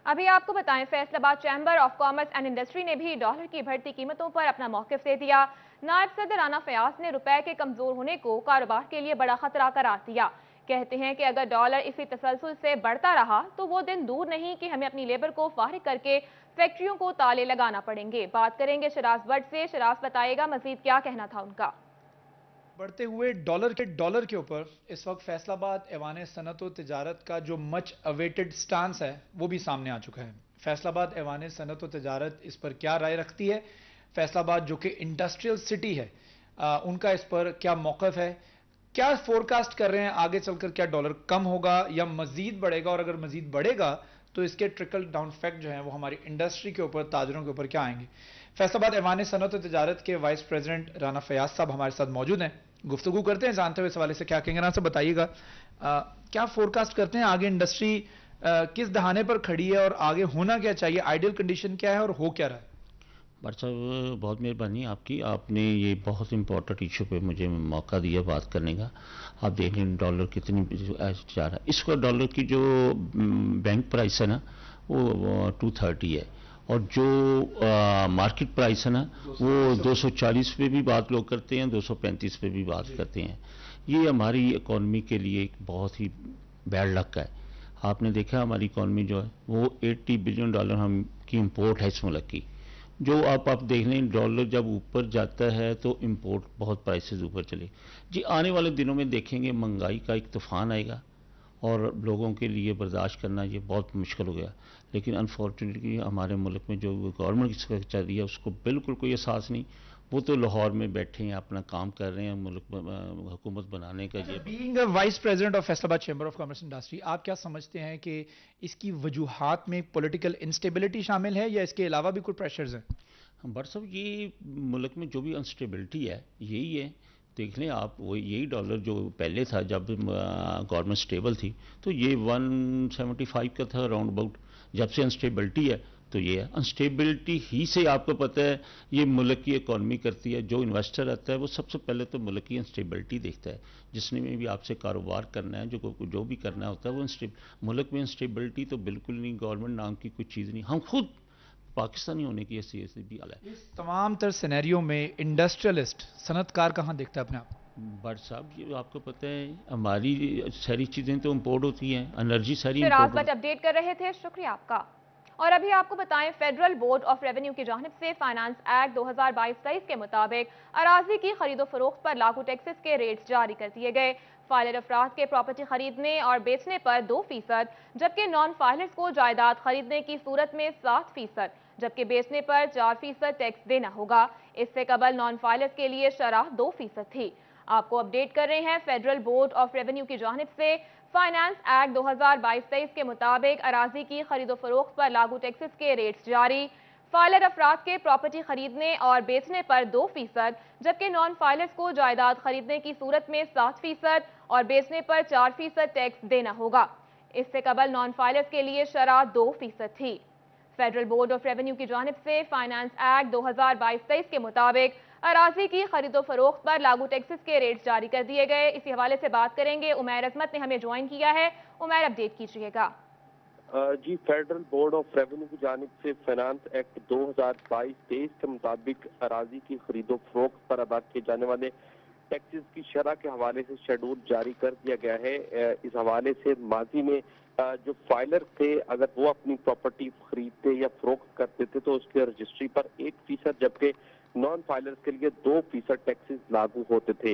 अभी आपको बताएं, Faisalabad chamber of commerce and industry ने भी डॉलर की बढ़ती कीमतों पर अपना मौकिफ दे दिया। नायब सदर राना फयाज ने रुपए के कमजोर होने को कारोबार के लिए बड़ा खतरा करार दिया। कहते हैं कि अगर डॉलर इसी तसलसल से बढ़ता रहा तो वो दिन दूर नहीं कि हमें अपनी लेबर को फारिग करके फैक्ट्रियों को ताले लगाना पड़ेंगे। बात करेंगे शराज भट्ट से। शराज बताएगा मजीद क्या कहना था उनका। बढ़ते हुए डॉलर के ऊपर इस वक्त फैसलाबाद ऐवान सनत व तिजारत का जो मच अवेटेड स्टांस है वो भी सामने आ चुका है। फैसलाबाद ऐवान सनत व तिजारत इस पर क्या राय रखती है, फैसलाबाद जो कि इंडस्ट्रियल सिटी है उनका इस पर क्या मौक़िफ़ है, क्या फोरकास्ट कर रहे हैं आगे चलकर, क्या डॉलर कम होगा या मजीद बढ़ेगा, और अगर मजीद बढ़ेगा तो इसके ट्रिकल डाउन इफेक्ट जो हैं वो हमारी इंडस्ट्री के ऊपर, ताजरों के ऊपर क्या आएंगे। फैसलाबाद ऐवान सनत व तिजारत के वाइस प्रेसिडेंट राना फयाज साहब हमारे साथ मौजूद हैं। गुफ्तगू करते हैं, जानते हुए इस हवाले से क्या कहेंगे। राना साहब बताइएगा, क्या फोरकास्ट करते हैं आगे इंडस्ट्री किस दहाने पर खड़ी है और आगे होना क्या चाहिए, आइडियल कंडीशन क्या है और हो क्या रहा है। बट साहब बहुत मेहरबानी आपकी, आपने ये बहुत इंपॉर्टेंट इशू पे मुझे मौका दिया बात करने का। आप देख लें डॉलर कितनी जा रहा है, इसका डॉलर की जो बैंक प्राइस है ना वो 230 है, और जो मार्केट प्राइस है ना वो 240 पे भी बात लोग करते हैं, 235 पे भी बात करते हैं। ये हमारी इकॉनमी के लिए एक बहुत ही बैड लक है। आपने देखा हमारी इकॉनमी जो है वो $80 बिलियन हम की इम्पोर्ट है इस मुल्क की। जो आप देख लें डॉलर जब ऊपर जाता है तो इंपोर्ट बहुत प्राइसेस ऊपर चले जी। आने वाले दिनों में देखेंगे महंगाई का एक तूफान आएगा और लोगों के लिए बर्दाश्त करना ये बहुत मुश्किल हो गया। लेकिन अनफॉर्चुनेटली हमारे मुल्क में जो गवर्नमेंट की चल रही है उसको बिल्कुल कोई एहसास नहीं। वो तो लाहौर में बैठे हैं, अपना काम कर रहे हैं, मुल्क हुकूमत बनाने का। ये being a vice president of Faisalabad chamber of commerce industry, आप क्या समझते हैं कि इसकी वजूहात में पॉलिटिकल इंस्टेबिलिटी शामिल है या इसके अलावा भी कोई प्रेशर्स हैं। बट साहब ये मुल्क में जो भी अनस्टेबिलिटी है यही है। देख लें आप, वो यही डॉलर जो पहले था जब गवर्नमेंट स्टेबल थी तो ये 175 का था राउंड अबाउट। जब से अनस्टेबिलिटी है तो ये है, अनस्टेबिलिटी ही से आपको पता है ये मुल्क की इकॉनमी करती है। जो इन्वेस्टर आता है वो सबसे पहले तो मुल्क की अनस्टेबिलिटी देखता है। जिसने में भी आपसे कारोबार करना है, जो भी करना होता है वो मुल्क में अनस्टेबिलिटी तो बिल्कुल नहीं, गवर्नमेंट नाम की कुछ चीज़ नहीं। हम खुद पाकिस्तानी होने की हैसियत से भी आला है। इस तमाम तर सिनेरियो में इंडस्ट्रियलिस्ट सनतकार कहाँ देखता है अपने आप। बट साहब ये आपको पता है हमारी सारी चीज़ें तो इम्पोर्ट होती हैं, एनर्जी सारी सिराज इम्पोर्ट भट्ट होती अपडेट कर रहे थे, शुक्रिया आपका। और अभी आपको बताएं, फेडरल बोर्ड ऑफ रेवेन्यू की जानिब से फाइनेंस एक्ट 2022-23 के मुताबिक अराजी की खरीदो फरोख्त पर लागू टैक्सेस के रेट्स जारी कर दिए गए। फाइलर अफराद के प्रॉपर्टी खरीदने और बेचने पर 2%, जबकि नॉन फाइलर्स को जायदाद खरीदने की सूरत में 7%, जबकि बेचने पर 4% टैक्स देना होगा। इससे कबल नॉन फाइलर्स के लिए शरह 2% थी। आपको अपडेट कर रहे हैं, फेडरल बोर्ड ऑफ रेवेन्यू की जानिब से फाइनेंस एक्ट 2022-23 के मुताबिक अराजी की खरीदो फरोख्त पर लागू टैक्सेस के रेट्स जारी। फाइलर अफराद के प्रॉपर्टी खरीदने और बेचने पर 2%, जबकि नॉन फाइलर्स को जायदाद खरीदने की सूरत में 7% और बेचने पर 4% टैक्स देना होगा। इससे कबल नॉन फाइलर्स के लिए शरह 2% थी। फेडरल बोर्ड ऑफ रेवेन्यू की जानिब से फाइनेंस एक्ट 2022-23 के मुताबिक अराजी की खरीदो फरोख्त पर लागू टैक्सेस के रेट्स जारी कर दिए गए। इसी हवाले से बात करेंगे, उमैर अजमत ने हमें ज्वाइन किया है। उमैर, अपडेट कीजिएगा। जी, फेडरल बोर्ड ऑफ रेवेन्यू की जानिब से फाइनेंस एक्ट 2022-23 के मुताबिक अराजी की खरीदो फरोख्त पर अदा किए जाने वाले टैक्सेस की शरह के हवाले से शेड्यूल जारी कर दिया गया है। इस हवाले से माजी में जो फाइलर थे अगर वो अपनी प्रॉपर्टी खरीदते या फरोख्त करते थे तो उसके रजिस्ट्री पर 1%, जबकि नॉन फाइलर्स के लिए 2% टैक्सेस लागू होते थे।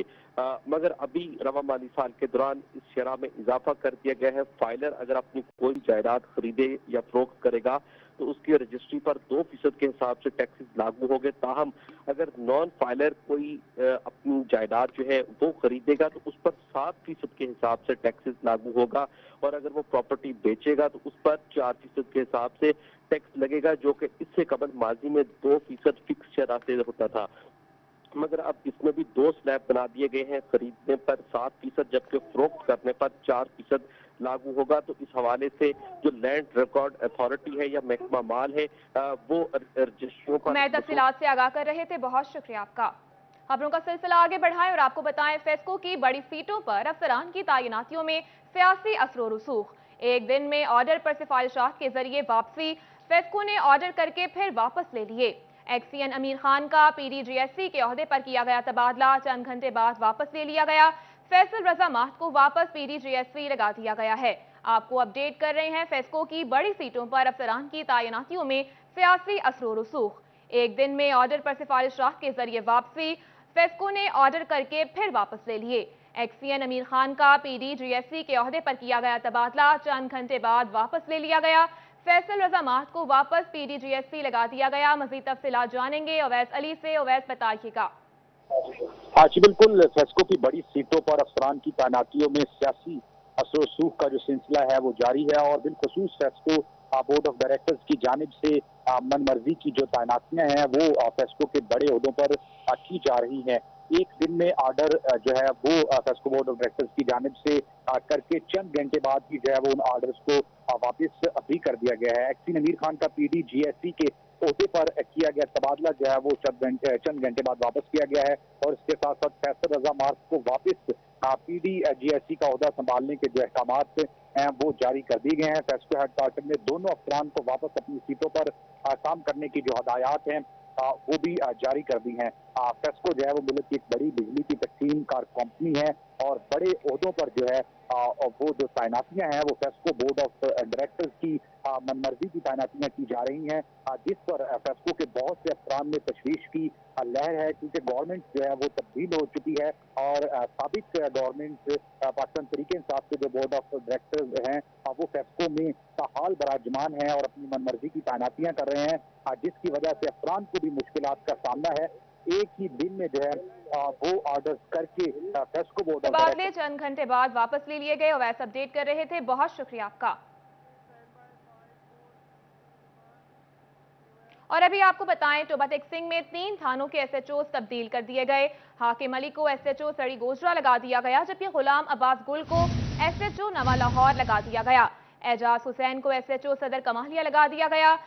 मगर अभी रवा माली साल के दौरान इस शरह में इजाफा कर दिया गया है। फाइलर अगर अपनी कोई जायदाद खरीदे या फरोख्त करेगा तो उसकी रजिस्ट्री पर 2% के हिसाब से टैक्सेस लागू होंगे। ताहम अगर नॉन फाइलर कोई अपनी जायदाद जो है वो खरीदेगा तो उस पर 7% के हिसाब से टैक्सेस लागू होगा, और अगर वो प्रॉपर्टी बेचेगा तो उस पर 4% के हिसाब से टैक्स लगेगा, जो कि इससे कबल माजी में 2% फिक्स शरह से होता था। मगर अब इसमें भी 2 स्लैब बना दिए गए हैं, खरीदने पर 7%, जबकि फरोख्त करने पर 4% लागू होगा। तो इस हवाले से जो लैंड रिकॉर्ड अथॉरिटी है या महकमा माल है वो रजिस्ट्रियों पर मैं तफसीलात से आगाह कर रहे थे, बहुत शुक्रिया आपका। खबरों का सिलसिला आगे बढ़ाएं और आपको बताएं, फेस्को की बड़ी सीटों पर अफसरान की तैनातियों में सियासी असर व रसूख। एक दिन में ऑर्डर पर सिफारिशात के जरिए वापसी, फेस्को ने ऑर्डर करके फिर वापस ले लिए। एक्सीएन अमीर खान का पीडीजीएससी के ओहदे पर किया गया तबादला चंद घंटे बाद वापस ले लिया गया। फैसल रजा माहत को वापस पीडीजीएससी लगा दिया गया है। आपको अपडेट कर रहे हैं फेस्को की बड़ी सीटों पर अफसरान की तैनातियों में सियासी असर रसूख। एक दिन में ऑर्डर पर सिफारिशात के जरिए वापसी, फेस्को ने ऑर्डर करके फिर वापस ले लिए। एक्सीएन अमीर खान का पीडीजीएससी के ओहदे पर किया गया तबादला चंद घंटे बाद वापस ले लिया गया। फैसल रजा माहत को वापस पीडीजीएससी लगा दिया गया। मजीद तफसीलात जानेंगे अवैस अली से। अवैस, बताइएगा। हाँ जी, बिल्कुल। फेस्को की बड़ी सीटों पर अफसरान की तैनातियों में सियासी असर रसूख का जो सिलसिला है वो जारी है और बिलखुसूस फेस्को बोर्ड ऑफ डायरेक्टर्स की जानिब से मनमर्जी की जो तैनातियां हैं वो फेस्को के बड़े ओहदों पर की जा रही हैं। एक दिन में ऑर्डर जो है वो फेस्को बोर्ड ऑफ डायरेक्टर्स की जानिब से करके चंद घंटे बाद ही जो है वो उन ऑर्डर्स को वापस भी कर दिया गया है। एक्सीएन अमीर खान का पीडीजीएससी के ओहदे पर किया गया तबादला जो है वो चंद घंटे बाद वापस किया गया है और इसके साथ साथ फैसल रजा माहत को वापस पीडीजीएससी का ओहदा संभालने के जो अहकामात हैं वो जारी कर दिए गए हैं। फेस्को हेडक्वार्टर ने दोनों अफसरान को वापस अपनी सीटों पर काम करने की जो हदायत हैं वो भी जारी कर दी हैं। फेस्को जो है वो मुल्क की एक बड़ी बिजली की तकसीम कार कंपनी है और बड़े ओहदों पर जो है वो जो तैनातियां हैं वो फेस्को बोर्ड ऑफ डायरेक्टर्स की मनमर्जी की तैनातियां की जा रही हैं, जिस पर फेस्को के बहुत से अफसरान में तशवीश की लहर है, क्योंकि गवर्नमेंट जो है वो तब्दील हो चुकी है और साबिक गवर्नमेंट पाकिस्तान तहरीक इंसाफ के जो बोर्ड ऑफ डायरेक्टर्स हैं वो फेस्को में हाल बराजमान है और अपनी मनमर्जी की तैनातियां कर रहे हैं, जिसकी वजह से अफसरान को भी मुश्किलात का सामना है। एक ही दिन में जो है वो ऑर्डर करके फेस्को बोर्ड ऑफ तबादले चंद घंटे बाद वापस ले लिए गए। अवैस अपडेट कर रहे थे, बहुत शुक्रिया आपका। और अभी आपको बताएं, टोबा टेक्सिंग में 3 थानों के एसएचओ तब्दील कर दिए गए। हाकिम अली को एसएचओ सड़ी गोजरा लगा दिया गया, जबकि गुलाम अब्बास गुल को एसएचओ नवा लाहौर लगा दिया गया। एजाज हुसैन को एसएचओ सदर कमालिया लगा दिया गया।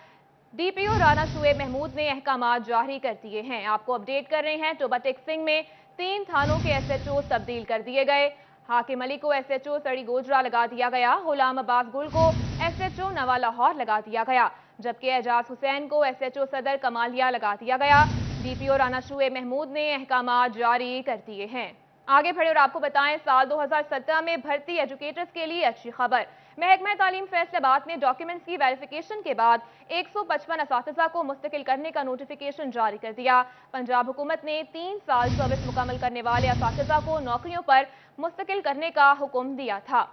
डीपीओ राना शुएब महमूद ने अहकामात जारी कर दिए हैं। आपको अपडेट कर रहे हैं, टोबा टेक्सिंग में 3 थानों के एसएचओ तब्दील कर दिए गए। हाकिम अली को एसएचओ सड़ी गोजरा लगा दिया गया, गुलाम अब्बास गुल को एसएचओ नवा लाहौर लगा दिया गया, जबकि एजाज हुसैन को एसएचओ सदर कमालिया लगा दिया गया। डीपीओ राना शुएब महमूद ने अहकामात जारी कर दिए हैं। आगे बढ़े और आपको बताएं, साल 2017 में भर्ती एजुकेटर्स के लिए अच्छी खबर। महकमा तालीम फैसलाबाद ने डॉक्यूमेंट्स की वेरिफिकेशन के बाद 155 असातिज़ा को मुस्तकिल करने का नोटिफिकेशन जारी कर दिया। पंजाब हुकूमत ने 3 साल सर्विस मुकम्मल करने वाले असातिज़ा को नौकरियों पर मुस्तकिल करने का हुक्म दिया था।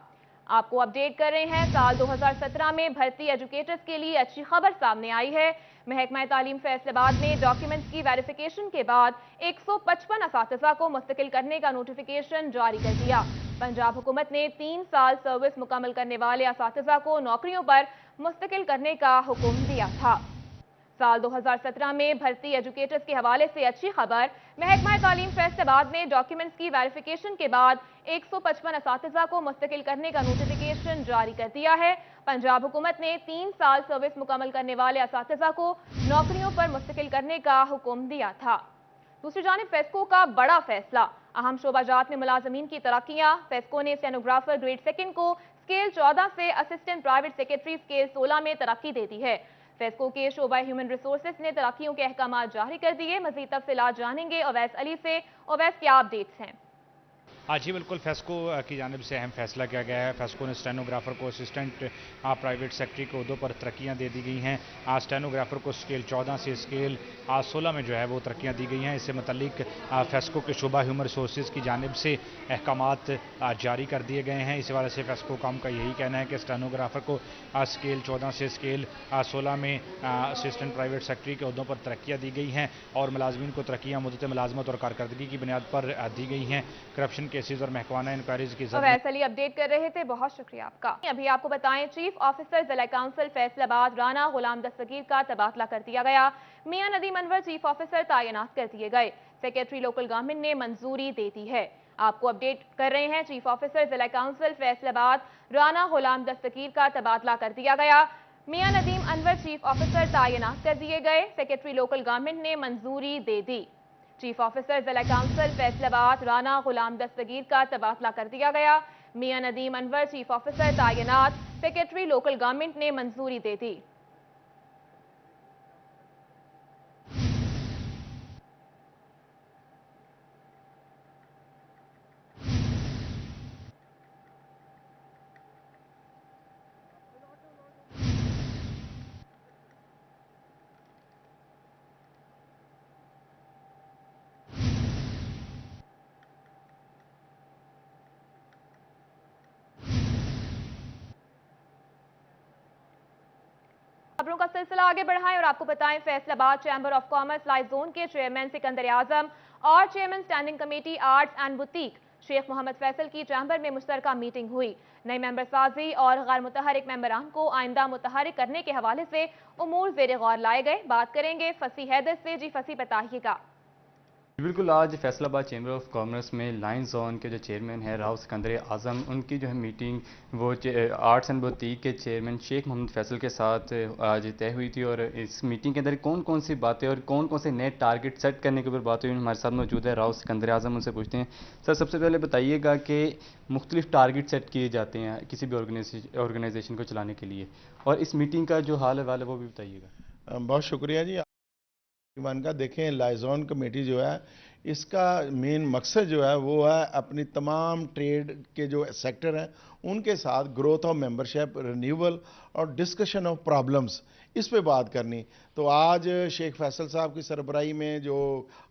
आपको अपडेट कर रहे हैं, साल 2017 में भर्ती एजुकेटर्स के लिए अच्छी खबर सामने आई है। महकमा तालीम फैसलाबाद ने डॉक्यूमेंट्स की वेरिफिकेशन के बाद 155 असातिज़ा को मुस्तकिल करने का नोटिफिकेशन जारी कर दिया। पंजाब हुकूमत ने 3 साल सर्विस मुकम्मल करने वाले असातिज़ा को नौकरियों पर मुस्तकिल करने का हुक्म दिया था। साल 2017 में भर्ती एजुकेटर्स के हवाले से अच्छी खबर। महकमा तालीम फैसलाबाद ने डॉक्यूमेंट्स की वेरिफिकेशन के बाद 155 असातिज़ा को मुस्तकिल करने का नोटिफिकेशन जारी कर दिया है। पंजाब हुकूमत ने 3 साल सर्विस मुकम्मल करने वाले असातिज़ा को नौकरियों पर मुस्तकिल करने का हुक्म दिया था। दूसरी जानिब फेस्को का बड़ा फैसला, अहम शोबाजात में मुलाजमीन की तरक्कियां। फेस्को ने स्टेनोग्राफर ग्रेड 2 को स्केल 14 से असिस्टेंट प्राइवेट सेक्रेटरी स्केल 16 में तरक्की दे दी है। फेस्को के शोबा ह्यूमन रिसोर्सेज ने तरक्कियों के अहकामात जारी कर दिए। मजीद तफसीलात जानेंगे अवैस अली से। अवैस, क्या अपडेट्स हैं? हाँ जी, बिल्कुल। फेस्को की जानिब से अहम फैसला किया गया है। फेस्को ने स्टेनोग्राफर को असिस्टेंट प्राइवेट सेक्रेटरी के ओहदों पर तरक्कियाँ दे दी गई हैं। स्टेनोग्राफर को स्केल 14 से स्केल 16 में जो है वो तरक्कियाँ दी गई हैं। इससे मुतल्लिक फेस्को के शोबा ह्यूमन रिसोर्सेज की जानिब से अहकामात जारी कर दिए गए हैं। इस वाले से फेस्को काम का यही कहना है कि स्टेनोग्राफर को स्केल 14 से स्केल 16 में असिस्टेंट प्राइवेट सेक्रेटरी के ओहदों पर तरक्कियाँ दी गई हैं और मुलाजमीन को तरक्कियाँ मुद्दत मुलाजमत और कारकर्दगी की बुनियाद पर दी गई हैं। करप्शन केसेज और महकमाना इंक्वायरीज की अली अपडेट कर रहे थे, बहुत शुक्रिया आपका। अभी आपको बताएं, चीफ ऑफिसर जिला काउंसिल फैसलाबाद राना गुलाम दस्तगीर का तबादला कर दिया गया। मियां नदीम अनवर चीफ ऑफिसर तैनात कर दिए गए। सेक्रेटरी लोकल गवर्नमेंट ने मंजूरी दे दी है। आपको अपडेट कर रहे हैं, चीफ ऑफिसर जिला काउंसिल फैसलाबाद राना गुलाम दस्तगीर का तबादला कर दिया गया। मियां नदीम अनवर चीफ ऑफिसर तैनात कर दिए गए। सेक्रेटरी लोकल गवर्नमेंट ने मंजूरी दे दी। चीफ ऑफिसर जिला काउंसिल फैसलाबाद राना गुलाम दस्तगीर का तबादला कर दिया गया। मियां नदीम अनवर चीफ ऑफिसर तैनात, सेक्रेटरी लोकल गवर्नमेंट ने मंजूरी दे दी। खबरों का सिलसिला आगे बढ़ाएं और आपको बताएं, Faisalabad chamber of commerce live zone के चेयरमैन सिकंदर आजम और chairman standing committee arts and boutique Sheikh Mohammad Faisal की चैंबर में मुश्तरका मीटिंग हुई। नई मेंबर साजी और गैर मुतहरिक मेंबरान को आइंदा मुतहरिक करने के हवाले से उमूर ज़ेर गौर लाए गए। बात करेंगे फसी हैदर से। जी फसी, बताइएगा। बिल्कुल, आज फैसलाबाद चैम्बर ऑफ कॉमर्स में लाइन जोन के जो चेयरमैन है राव सिकंदर आजम, उनकी जो है मीटिंग वो आर्ट्स एंड बुटीक के चेयरमैन शेख मोहम्मद फैसल के साथ आज तय हुई थी। और इस मीटिंग के अंदर कौन कौन सी बातें और कौन कौन से नए टारगेट सेट करने के ऊपर बात हुई, हमारे साथ मौजूद है राव सिकंदर आजम। उनसे पूछते हैं, सर सबसे पहले बताइएगा कि मुख्तलिफ टारगेट सेट किए जाते हैं किसी भी ऑर्गेनाइजेशन को चलाने के लिए, और इस मीटिंग का जो हाल है वो भी बताइएगा। बहुत शुक्रिया जी। ईमान का देखें, लाइजोन कमेटी जो है इसका मेन मकसद जो है वो है अपनी तमाम ट्रेड के जो सेक्टर हैं उनके साथ ग्रोथ ऑफ मेंबरशिप, रिन्यूअल और डिस्कशन ऑफ प्रॉब्लम्स, इस पे बात करनी। तो आज शेख फैसल साहब की सरबराही में जो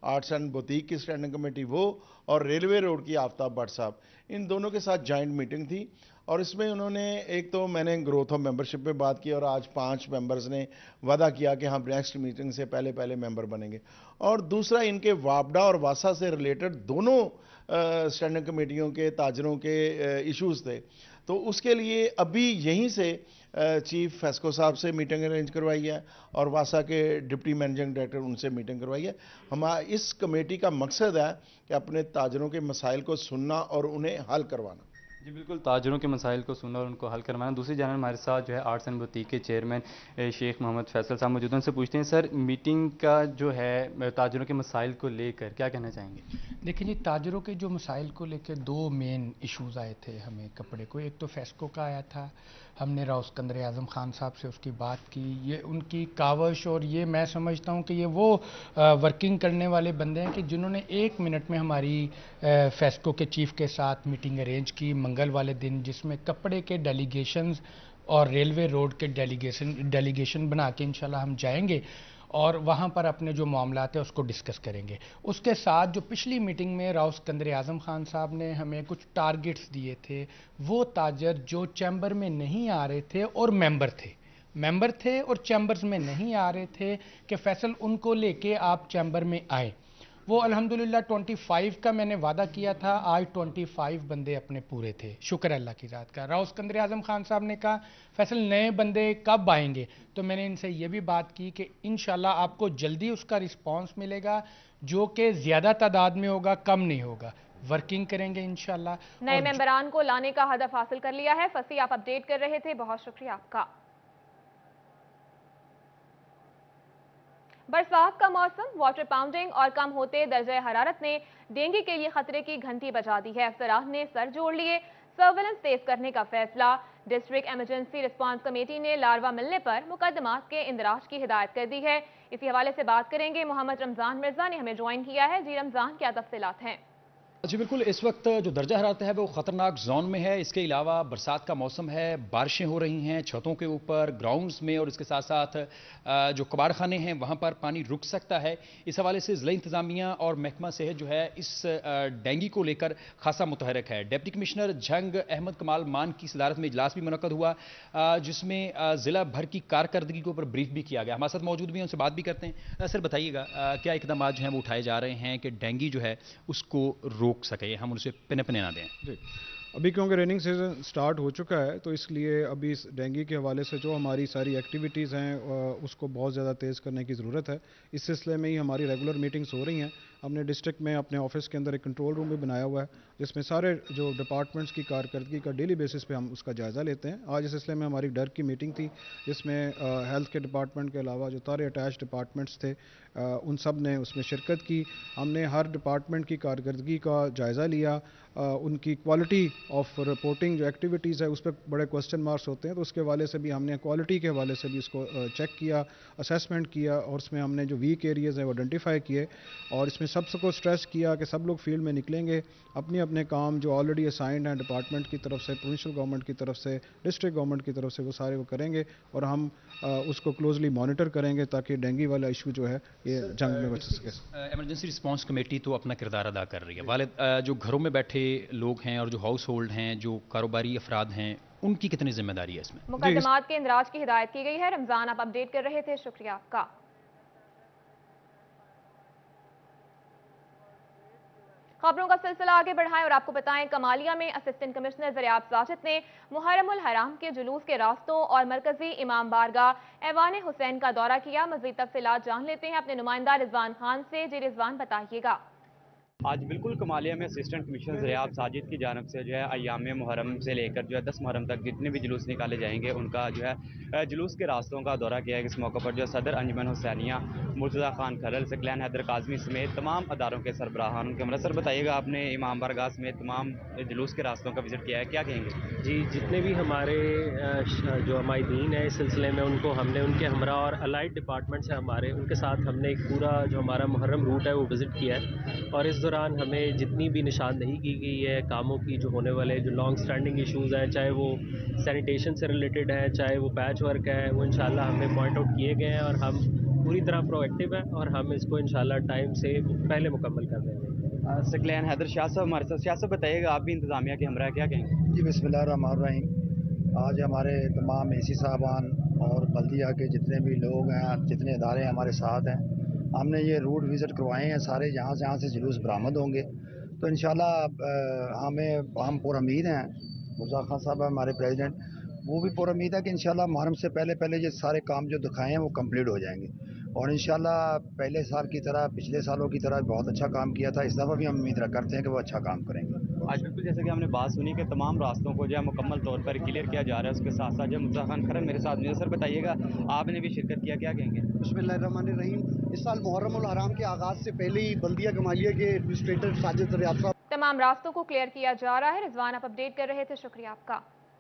आर्ट्स एंड बुटीक की स्टैंडिंग कमेटी वो और रेलवे रोड की आफ्ताब भट्ट साहब, इन दोनों के साथ जॉइंट मीटिंग थी। और इसमें उन्होंने एक तो मैंने ग्रोथ ऑफ मेंबरशिप पे बात की और आज 5 मेंबर्स ने वादा किया कि हम नेक्स्ट मीटिंग से पहले मेंबर बनेंगे। और दूसरा, इनके वापडा और वासा से रिलेटेड दोनों स्टैंडिंग कमेटियों के ताजरों के इश्यूज थे, तो उसके लिए अभी यहीं से चीफ फेस्को साहब से मीटिंग अरेंज करवाई है और वासा के डिप्टी मैनेजिंग डायरेक्टर उनसे मीटिंग करवाई है। हमारा इस कमेटी का मकसद है कि अपने ताजरों के मसाइल को सुनना और उन्हें हल करवाना। जी बिल्कुल, ताजरों के मसाइल को सुनना और उनको हल करवाना। दूसरी जानब हमारे साथ जो है आर्ट्स एंड बुटीक के चेयरमैन शेख मोहम्मद फैसल साहब मौजूद हैं। उनसे पूछते हैं, सर मीटिंग का जो है ताजरों के मसाइल को लेकर क्या कहना चाहेंगे? देखिए जी, ताजरों के जो मसाइल को लेकर 2 मेन इश्यूज़ आए थे हमें कपड़े को। एक तो फेस्को का आया था, हमने राव सिकंदर आजम खान साहब से उसकी बात की। ये उनकी कावश और ये मैं समझता हूँ कि ये वो वर्किंग करने वाले बंदे हैं कि जिन्होंने 1 मिनट में हमारी फेस्को के चीफ के साथ मीटिंग अरेंज की मंगल वाले दिन, जिसमें कपड़े के डेलीगेशंस और रेलवे रोड के डेलीगेशन बना के इंशाल्लाह हम जाएंगे और वहाँ पर अपने जो मामलात है उसको डिस्कस करेंगे। उसके साथ जो पिछली मीटिंग में राव सिकंदर आजम खान साहब ने हमें कुछ टारगेट्स दिए थे, वो ताजर जो चैम्बर में नहीं आ रहे थे और मेंबर थे और चैम्बर्स में नहीं आ रहे थे कि फैसल उनको लेके आप चैम्बर में आए, वो अल्हम्दुलिल्लाह 25 का मैंने वादा किया था, आज 25 बंदे अपने पूरे थे, शुक्र अल्लाह की ज़ात का। राव सिकंदर आजम खान साहब ने कहा फैसल नए बंदे कब आएंगे, तो मैंने इनसे ये भी बात की कि इंशाल्लाह आपको जल्दी उसका रिस्पांस मिलेगा, जो कि ज़्यादा तादाद में होगा, कम नहीं होगा। वर्किंग करेंगे इंशाल्लाह। नए मेंबरान को लाने का हदफ हासिल कर लिया है। फसी, आप अपडेट कर रहे थे, बहुत शुक्रिया आपका। बरसात का मौसम, वाटर पाउंडिंग और कम होते दर्जे हरारत ने डेंगू के लिए खतरे की घंटी बजा दी है। अफसरान ने सर जोड़ लिए, सर्वेलेंस तेज करने का फैसला। डिस्ट्रिक्ट इमरजेंसी रिस्पांस कमेटी ने लार्वा मिलने पर मुकदमात के इंदराज की हिदायत कर दी है। इसी हवाले से बात करेंगे, मोहम्मद रमजान मिर्जा ने हमें ज्वाइन किया है। जी रमजान, क्या तफसीलात हैं? जी बिल्कुल, इस वक्त जो दर्जा हरारत है वो ख़तरनाक जोन में है। इसके अलावा बरसात का मौसम है, बारिशें हो रही हैं छतों के ऊपर, ग्राउंड्स में, और इसके साथ साथ जो कबाड़खाने हैं वहाँ पर पानी रुक सकता है। इस हवाले से ज़िला इंतज़ामिया और महकमा सेहत जो है इस डेंगू को लेकर खासा मुतहरक है। डिप्टी कमिश्नर जंग अहमद कमाल मान की सदारत में इजलास भी मुनक्कद हुआ, जिसमें ज़िला भर की कारकर्दगी के ऊपर ब्रीफ भी किया गया। हमारे साथ मौजूद भी हैं, उनसे बात भी करते हैं। सर बताइएगा, क्या इकदाम जो हैं वो उठाए जा रहे हैं कि डेंगू जो है उसको रोक सके, हम उनसे पने ना दें? जी, अभी क्योंकि रेनिंग सीजन स्टार्ट हो चुका है तो इसलिए अभी इस डेंगू के हवाले से जो हमारी सारी एक्टिविटीज़ हैं उसको बहुत ज़्यादा तेज़ करने की ज़रूरत है। इस सिलसिले में ही हमारी रेगुलर मीटिंग्स हो रही हैं ہم نے ڈسٹرکٹ میں اپنے آفس کے اندر ایک کنٹرول روم بھی بنایا ہوا ہے جس میں سارے جو ڈپارٹمنٹس کی کارکردگی کا ڈیلی بیسس پہ ہم اس کا جائزہ لیتے ہیں. آج اس سلسلے میں ہماری ڈر کی میٹنگ تھی جس میں ہیلتھ کے ڈپارٹمنٹ کے علاوہ جو سارے اٹیچ ڈپارٹمنٹس تھے ان سب نے اس میں شرکت کی. ہم نے ہر ڈپارٹمنٹ کی کارکردگی کا جائزہ لیا, ان کی کوالٹی آف رپورٹنگ جو ایکٹیویٹیز ہے اس پہ بڑے کوسچن مارکس ہوتے ہیں, تو اس کے حوالے سے بھی ہم نے کوالٹی کے حوالے سے بھی اس کو چیک کیا, اسیسمنٹ کیا, اور اس میں ہم نے جو ویک ایریاز ہیں وہ آئیڈینٹیفائی کیے, اور اس میں سب کو اسٹریس کیا کہ سب لوگ فیلڈ میں نکلیں گے, اپنے اپنے کام جو آلریڈی اسائنڈ ہیں ڈپارٹمنٹ کی طرف سے, پروونشل گورنمنٹ کی طرف سے, ڈسٹرکٹ گورنمنٹ کی طرف سے, وہ سارے وہ کریں گے, اور ہم اس کو کلوزلی مانیٹر کریں گے تاکہ ڈینگی والا ایشو جو ہے یہ جنگ میں بچ سکے. ایمرجنسی رسپانس کمیٹی تو اپنا کردار ادا کر رہی ہے. والد جو گھروں میں بیٹھے لوگ ہیں اور جو ہاؤس ہولڈ ہیں, جو کاروباری افراد ہیں, ان کی کتنی ذمہ داری ہے اس میں؟ مقدمات کے اندراج کی ہدایت کی گئی ہے. رمضان آپ اپڈیٹ کر رہے تھے, شکریہ آپ کا. خبروں کا سلسلہ آگے بڑھائیں اور آپ کو بتائیں کمالیہ میں اسسٹنٹ کمشنر زریاب ساجد نے محرم الحرام کے جلوس کے راستوں اور مرکزی امام بارگاہ ایوان حسین کا دورہ کیا. مزید تفصیلات جان لیتے ہیں اپنے نمائندہ رضوان خان سے. جی رضوان بتائیے گا. آج بالکل کمالیہ میں اسسٹنٹ کمشنر زریاب ساجد کی جانب سے جو ہے ایام محرم سے لے کر جو ہے 10 محرم تک جتنے بھی جلوس نکالے جائیں گے ان کا جو ہے جلوس کے راستوں کا دورہ کیا ہے. اس موقع پر جو ہے صدر انجمن حسینیہ مرتضیٰ خان کھلل, ثقلین حیدر کاظمی سمیت تمام اداروں کے سربراہان کے ہمراہ. سر بتائیے گا, آپ نے امام بارگاہ سمیت تمام جلوس کے راستوں کا وزٹ کیا ہے, کیا کہیں گے؟ جی, جتنے بھی ہمارے جو عمائدین ہیں اس سلسلے میں ان کو ہم نے ان کے ہمراہ اور الائڈ ڈپارٹمنٹس ہیں ہمارے, ان کے ساتھ ہم نے ایک پورا جو ہمارا محرم روٹ ہے وہ وزٹ کیا ہے, اور اس دوران ہمیں جتنی بھی نشاندہی کی گئی ہے کاموں کی جو ہونے والے جو لانگ سٹینڈنگ ایشوز ہیں, چاہے وہ سینیٹیشن سے ریلیٹڈ ہیں, چاہے وہ پیچ ورک ہے, وہ انشاءاللہ ہمیں پوائنٹ آؤٹ کیے گئے ہیں, اور ہم پوری طرح پرو ایکٹیو ہیں اور ہم اس کو انشاءاللہ ٹائم سے پہلے مکمل کر دیں گے. ثقلین حیدر شاہ صاحب ہمارے ساتھ. شاہ صاحب بتائیے گا, آپ بھی انتظامیہ کے ہمراہ, کیا کہیں گے؟ جی بسم اللہ الرحمن الرحیم. آج ہمارے تمام اے سی صاحبان اور بلدیہ کے جتنے بھی لوگ ہیں, جتنے ادارے ہمارے ساتھ ہیں, ہم نے یہ روٹ وزٹ کروائے ہیں سارے, جہاں سے جلوس برآمد ہوں گے. تو انشاءاللہ ہم پر امید ہیں, مرزا خان صاحب ہمارے پریزیڈنٹ, وہ بھی پر امید ہے کہ انشاءاللہ محرم سے پہلے یہ سارے کام جو دکھائے ہیں وہ کمپلیٹ ہو جائیں گے, اور انشاءاللہ پہلے سال کی طرح پچھلے سالوں کی طرح بہت اچھا کام کیا تھا, اس دفعہ بھی ہم امید کرتے ہیں کہ وہ اچھا کام کریں گے. آج بالکل جیسے کہ ہم نے بات سنی کہ تمام راستوں کو جو ہے مکمل طور پر کلیئر کیا جا رہا ہے, اس کے ساتھ ساتھ جو مرزا خان کھلل میرے ساتھ. سر بتائیے گا, آپ نے بھی شرکت کیا, کیا کہیں گے؟ بسم اللہ الرحمن الرحیم. اس سال محرم الحرام کے آغاز سے پہلے ہی بلدیہ کمالیہ کے ایڈمنسٹریٹر ساجد زریاب صاحب تمام راستوں کو کلیئر کیا جا رہا ہے. رضوان آپ اپڈیٹ کر رہے تھے, شکریہ آپ کا.